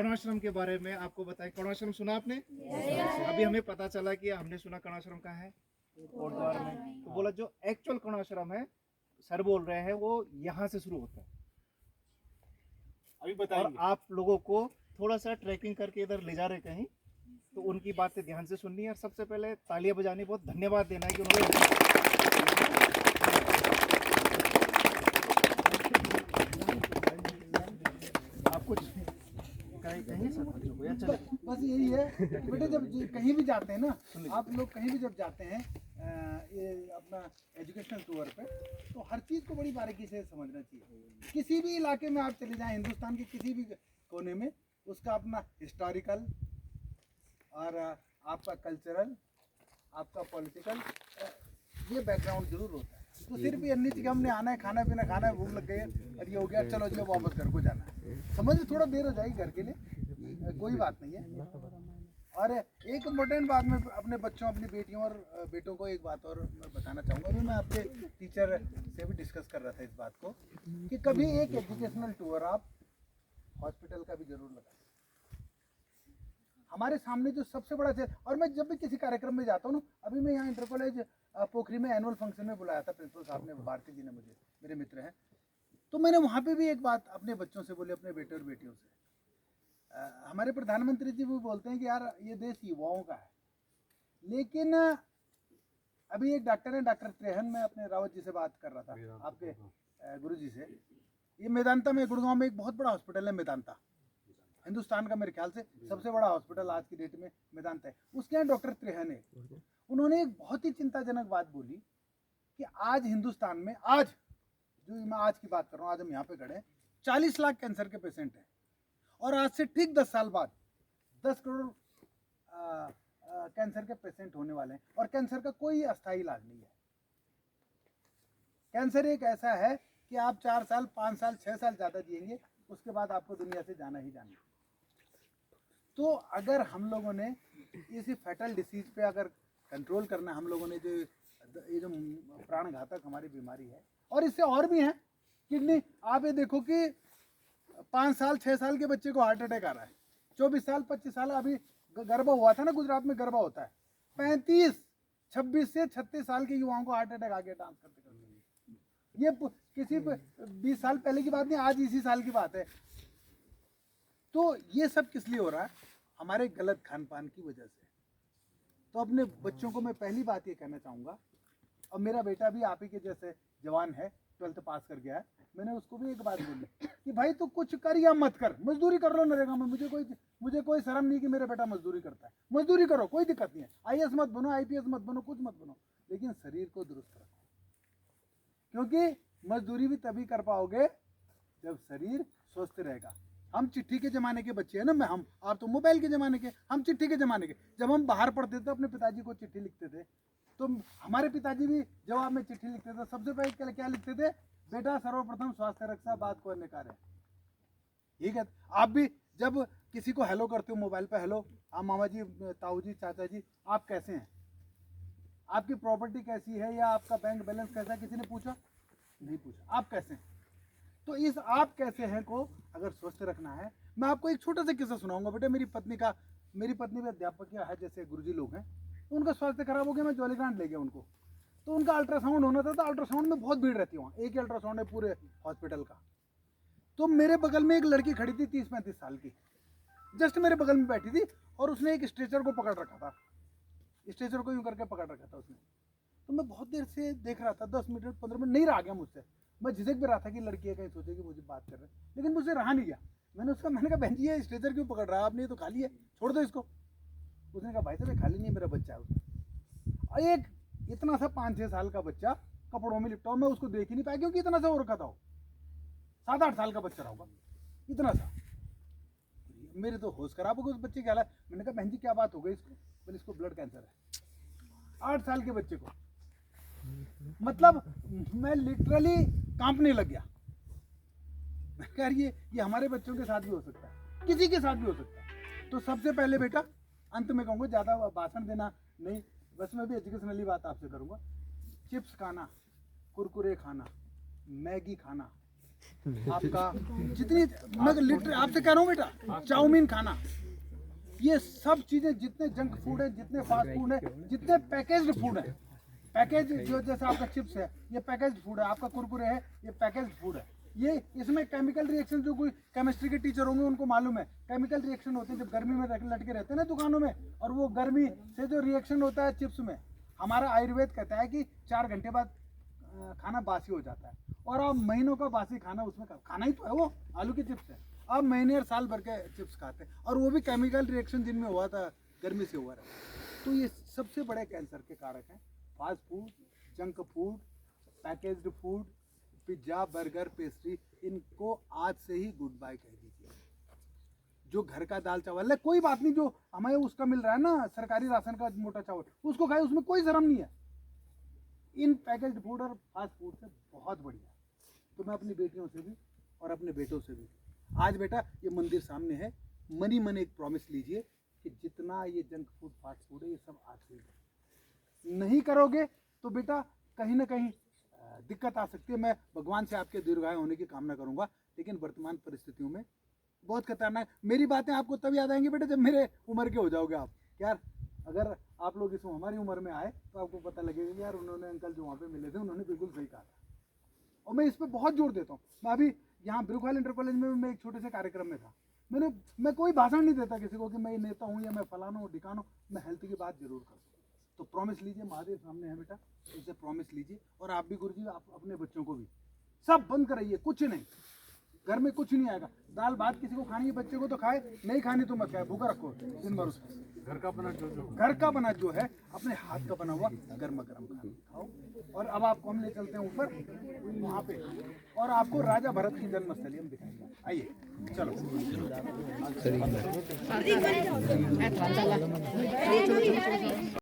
कणाश्रम के बारे में आपको बताएं। कणाश्रम सुना आपने? अभी हमें पता चला कि हमने सुना कणाश्रम कहाँ है, कोटद्वार में। तो बोला जो एक्चुअल कणाश्रम है, सर बोल रहे हैं, वो यहाँ से शुरू होता है। अभी बताइए। और आप लोगों को थोड़ा सा ट्रैकिंग करके इधर ले जा रहे कहीं, तो उनकी बातें ध्यान से सुननी है। और सबसे पहले तालियां बजानी, बहुत धन्यवाद देना है कि उन्होंने आप कुछ कहेंगे सर बच्चों को? अच्छा, बस यही है कि बेटे जब कहीं भी जाते हैं ना, आप लोग कहीं भी जब जाते हैं ये अपना एजुकेशनल टूर पे, तो हर चीज़ को बड़ी बारीकी से समझना चाहिए। किसी भी इलाके में आप चले जाएं, हिंदुस्तान के किसी भी कोने में, उसका अपना हिस्टोरिकल और आपका कल्चरल, आपका पॉलिटिकल ये बैकग्राउंड जरूर होता है। तो सिर्फ ये नहीं कि हमने आना है, खाना पीना खाना है, भूख लग गई है और ये हो गया, चलो जी वापस घर को जाना है। समझ थोड़ा देर हो जाएगी घर के लिए, कोई बात नहीं है। और एक इम्पोर्टेंट बात मैं अपने बच्चों, अपनी बेटियों और बेटों को एक बात और मैं बताना चाहूँगा। अभी मैं आपके टीचर से भी डिस्कस कर रहा था इस बात को कि कभी एक एजुकेशनल टूर आप हॉस्पिटल का भी जरूर लगाएं। हमारे सामने जो सबसे बड़ा चीज, और मैं जब भी किसी कार्यक्रम में जाता हूँ ना, अभी मैं यहाँ इंटर कॉलेज पोखरी में एनुअल फंक्शन में बुलाया था प्रिंसिपल साहब ने, भारती जी ने मुझे, मेरे मित्र हैं, तो मैंने वहाँ पे भी एक बात अपने बच्चों से बोली, अपने बेटे और बेटियों से। हमारे प्रधानमंत्री जी भी बोलते हैं कि यार ये देश युवाओं का है, लेकिन अभी एक डॉक्टर है, डॉक्टर त्रेहन, मैं अपने रावत जी से बात कर रहा था, आपके गुरु जी से। ये मेदांता में, गुड़गांव में एक बहुत बड़ा हॉस्पिटल है मेदांता, हिंदुस्तान का मेरे ख्याल से सबसे बड़ा हॉस्पिटल आज की डेट में मेदांता है। उसके यहाँ डॉक्टर त्रेहन है, उन्होंने एक बहुत ही चिंताजनक बात बोली कि आज हिंदुस्तान में, आज जो मैं आज की बात कर रहा हूँ, आज हम यहाँ पे खड़े हैं, 40 लाख कैंसर के पेशेंट हैं, और आज से ठीक 10 साल बाद 10 करोड़ कैंसर के पेशेंट होने वाले हैं, और कैंसर का कोई अस्थायी इलाज नहीं है। कैंसर एक ऐसा है कि आप 4 साल 5 साल 6 साल ज़्यादा जिएंगे, उसके बाद आपको दुनिया से जाना ही जाना। तो अगर हम लोगों ने इसी फैटल डिसीज पे अगर कंट्रोल करना, हम लोगों ने जो ये जो प्राण घातक हमारी बीमारी है, और इससे और भी है किडनी, आप ये देखो कि 5 साल 6 साल के बच्चे को हार्ट अटैक आ रहा है, 24 साल 25 साल, अभी गरबा हुआ था ना, गुजरात में गरबा होता है, 35 26 से 36 साल के युवाओं को हार्ट अटैक आ गया डांस करते करते। ये किसी 20 साल पहले की बात नहीं, आज इसी साल की बात है। तो ये सब किस लिए हो रहा है? हमारे गलत खान पान की वजह से। तो अपने बच्चों को मैं पहली बात ये कहना चाहूँगा, और मेरा बेटा भी आप ही के जैसे जवान है, 12th पास कर गया है, मैंने उसको भी एक बात बोली कि भाई तू कुछ कर या मत कर, मजदूरी कर लो नरेगा में, मुझे कोई शर्म नहीं कि मेरा बेटा मजदूरी करता है, मजदूरी करो, कोई दिक्कत नहीं है। IAS मत बनो, IPS मत बनो, कुछ मत बनो, लेकिन शरीर को दुरुस्त रखो, क्योंकि मजदूरी भी तभी कर पाओगे जब शरीर स्वस्थ रहेगा। हम चिट्ठी के ज़माने के बच्चे हैं ना, हम आप तो मोबाइल के ज़माने के, हम चिट्ठी के ज़माने के। जब हम बाहर पढ़ते थे, अपने पिताजी को चिट्ठी लिखते थे, तो हमारे पिताजी भी जवाब में चिट्ठी लिखते थे। सबसे पहले क्या लिखते थे? बेटा सर्वप्रथम स्वास्थ्य रक्षा, बात को अन्य कार्य। ठीक है, आप भी जब किसी को हेलो करते हो मोबाइल पे, हेलो आप मामा जी, ताऊ जी, चाचा जी, आप कैसे हैं, आपकी प्रॉपर्टी कैसी है, या आपका बैंक बैलेंस कैसा है, किसी ने पूछा? नहीं पूछा। आप कैसे हैं? तो इस आप कैसे हैं को अगर स्वस्थ रखना है, मैं आपको एक छोटा सा किस्सा सुनाऊंगा। बेटा मेरी पत्नी भी अध्यापक है, जैसे गुरुजी लोग हैं, तो उनका स्वास्थ्य खराब हो गया, मैं जॉलीग्रांट ले गया उनको, तो उनका अल्ट्रासाउंड होना था, तो अल्ट्रासाउंड में बहुत भीड़ रहती है वहाँ, एक ही अल्ट्रासाउंड है पूरे हॉस्पिटल का। तो मेरे बगल में एक लड़की खड़ी थी 30-35 साल की, जस्ट मेरे बगल में बैठी थी, और उसने एक स्ट्रेचर को पकड़ रखा था, स्ट्रेचर को यूँ करके पकड़ रखा था उसने। तो मैं बहुत देर से देख रहा था, 10 मिनट 15 मिनट नहीं रहा गया मुझसे, मैं झिझक भी रहा था कि लड़की है कहीं सोचेगी मुझे बात कर रहे हैं, लेकिन मुझसे रहा नहीं गया। मैंने कहा बहन जी ये स्ट्रेचर क्यों पकड़ रहा है आपने, ये तो खाली है, छोड़ दो इसको। उसने कहा भाई साहब खाली नहीं, मेरा बच्चा है उसमें। और एक इतना सा 5-6 साल का बच्चा कपड़ों में लिपटा, मैं उसको देख ही नहीं पाया, क्योंकि इतना सा हो रखा था, 7-8 साल का बच्चा होगा इतना सा। मेरे तो होश खराब हो गया उस बच्चे के हालत। मैंने कहा बहन जी क्या बात हो गई इसको? बोले इसको ब्लड कैंसर है, 8 साल के बच्चे को। मतलब मैं लिटरली कांपने लग गया। यार ये हमारे बच्चों के साथ भी हो सकता है, किसी के साथ भी हो सकता है। तो सबसे पहले बेटा, अंत में कहूँगा, ज़्यादा भाषण देना नहीं, बस मैं भी एजुकेशनली बात आपसे करूँगा। चिप्स खाना, कुरकुरे खाना, मैगी खाना, आपका जितनी, मैं लिटर आपसे कह रहा हूँ बेटा, चाउमीन खाना, ये सब चीजें जितने जंक फूड है, जितने फास्ट फूड है, जितने पैकेज्ड फूड है, पैकेज जो जैसे आपका चिप्स है ये पैकेज्ड फूड है, आपका कुरकुरे है ये पैकेज्ड फूड है, ये इसमें केमिकल रिएक्शन, जो कोई केमिस्ट्री के टीचर होंगे उनको मालूम है, केमिकल रिएक्शन होते हैं जब गर्मी में लटके रहते हैं ना दुकानों में, और वो गर्मी से जो रिएक्शन होता है चिप्स में, हमारा आयुर्वेद कहता है कि 4 घंटे बाद खाना बासी हो जाता है, और आप महीनों का बासी खाना उसमें खाना ही तो है, वो आलू के चिप्स है, आप महीने और साल भर के चिप्स खाते हैं, और वो भी केमिकल रिएक्शन जिनमें हुआ था गर्मी से हुआ रहा। तो ये सबसे बड़े कैंसर के कारक हैं, fast food, junk food, packaged food, pizza, burger, pastry, इनको आज से ही गुड बाय कह दीजिए। जो घर का दाल चावल है, कोई बात नहीं, जो हमें उसका मिल रहा है ना सरकारी राशन का मोटा चावल, उसको खाए, उसमें कोई शर्म नहीं है। इन पैकेज्ड फूड और फास्ट फूड से बहुत बढ़िया। तो मैं अपनी बेटियों से भी और अपने बेटों से भी, आज बेटा ये मंदिर सामने है, मन ही मन एक प्रॉमिस लीजिए कि जितना ये जंक फूड, फास्ट फूड है, ये सब आज से नहीं करोगे तो बेटा कहीं ना कहीं दिक्कत आ सकती है। मैं भगवान से आपके दीर्घायु होने की कामना करूंगा, लेकिन वर्तमान परिस्थितियों में बहुत खतरनाक। मेरी बातें आपको तब याद आएंगी बेटा जब मेरे उम्र के हो जाओगे आप। यार अगर आप लोग इसमें हमारी उम्र में आए तो आपको पता लगेगा कि यार उन्होंने अंकल जो वहाँ पे मिले थे उन्होंने बिल्कुल सही कहा था, और मैं इस पर बहुत जोर देता हूँ। मैं अभी यहाँ ब्रुकवाल इंटर कॉलेज में मैं एक छोटे से कार्यक्रम में था, मैं कोई भाषण नहीं देता किसी को कि मैं नेता हूँ या मैं फलाना हूँ ढिकाना हूँ, मैं हेल्थ की बात जरूर करता हूँ। तो प्रॉमिस लीजिए, महादेव सामने है बेटा, इसे प्रॉमिस लीजिए, और आप भी गुरुजी आप अपने बच्चों को भी सब बंद कराइए, कुछ नहीं, घर में कुछ नहीं आएगा। दाल भात किसी को खानी है बच्चे को तो खाए, नहीं खानी तो मत खाए, भूखा रखो दिन भर उसको। घर का बना जो है अपने हाथ का बना हुआ गर्मा गर्म खाओ। और अब आपको हम ले चलते हैं ऊपर वहाँ पे, और आपको राजा भरत की जन्मस्थली हम दिखाएंगे। आइए चलो।